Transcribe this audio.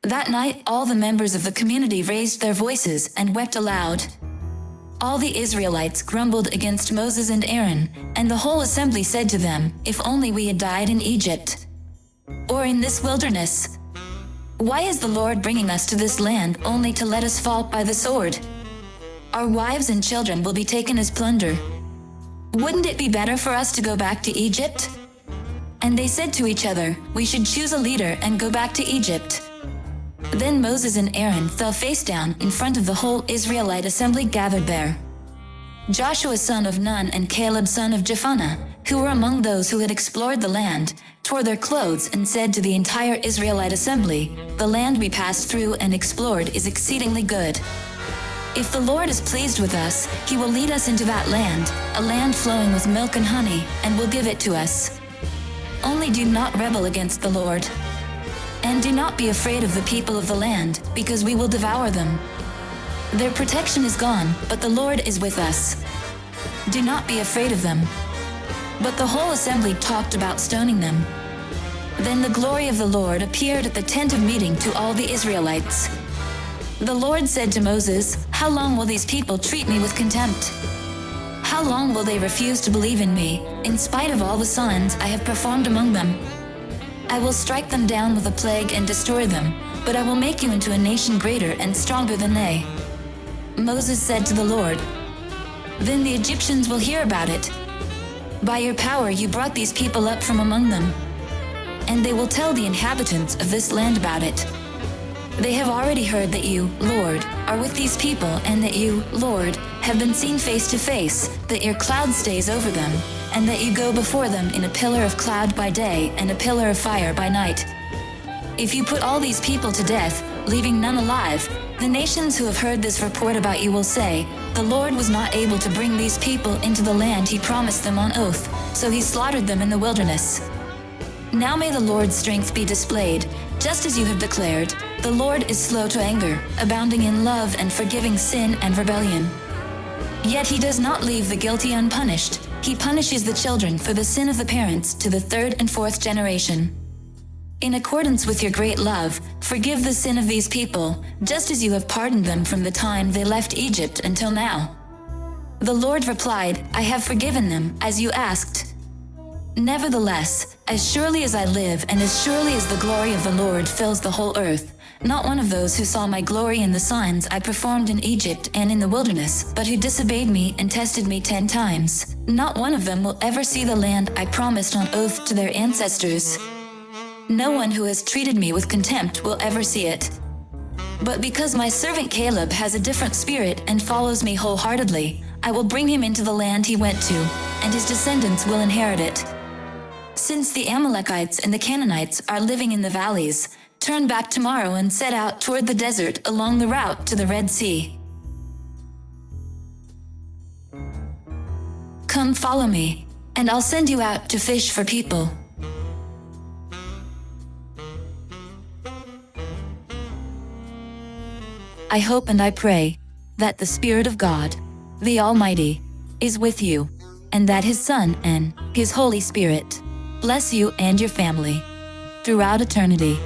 That night, all the members of the community raised their voices and wept aloud. All the Israelites grumbled against Moses and Aaron, and the whole assembly said to them, "If only we had died in Egypt, or in this wilderness. Why is the Lord bringing us to this land only to let us fall by the sword? Our wives and children will be taken as plunder. Wouldn't it be better for us to go back to Egypt?" And they said to each other, "We should choose a leader and go back to Egypt." Then Moses and Aaron fell face down in front of the whole Israelite assembly gathered there. Joshua son of Nun and Caleb son of Jephunneh, who were among those who had explored the land, tore their clothes and said to the entire Israelite assembly, "The land we passed through and explored is exceedingly good. If the Lord is pleased with us, he will lead us into that land, a land flowing with milk and honey, and will give it to us. Only do not rebel against the Lord. And do not be afraid of the people of the land, because we will devour them. Their protection is gone, but the Lord is with us. Do not be afraid of them." But the whole assembly talked about stoning them. Then the glory of the Lord appeared at the tent of meeting to all the Israelites. The Lord said to Moses, "How long will these people treat me with contempt? How long will they refuse to believe in me, in spite of all the signs I have performed among them? I will strike them down with a plague and destroy them, but I will make you into a nation greater and stronger than they." Moses said to the Lord, "Then the Egyptians will hear about it. By your power you brought these people up from among them, and they will tell the inhabitants of this land about it. They have already heard that you, Lord, are with these people, and that you, Lord, have been seen face to face, that your cloud stays over them, and that you go before them in a pillar of cloud by day and a pillar of fire by night. If you put all these people to death, leaving none alive, the nations who have heard this report about you will say, 'The Lord was not able to bring these people into the land he promised them on oath, so he slaughtered them in the wilderness.' Now may the Lord's strength be displayed, just as you have declared. The Lord is slow to anger, abounding in love and forgiving sin and rebellion. Yet he does not leave the guilty unpunished. He punishes the children for the sin of the parents to the third and fourth generation. In accordance with your great love, forgive the sin of these people, just as you have pardoned them from the time they left Egypt until now." The Lord replied, "I have forgiven them, as you asked. Nevertheless, as surely as I live and as surely as the glory of the Lord fills the whole earth, not one of those who saw my glory in the signs I performed in Egypt and in the wilderness, but who disobeyed me and tested me 10 times, not one of them will ever see the land I promised on oath to their ancestors. No one who has treated me with contempt will ever see it. But because my servant Caleb has a different spirit and follows me wholeheartedly, I will bring him into the land he went to, and his descendants will inherit it. Since the Amalekites and the Canaanites are living in the valleys, turn back tomorrow and set out toward the desert along the route to the Red Sea. Come follow me, and I'll send you out to fish for people." I hope and I pray that the Spirit of God, the Almighty, is with you, and that His Son and His Holy Spirit bless you and your family throughout eternity.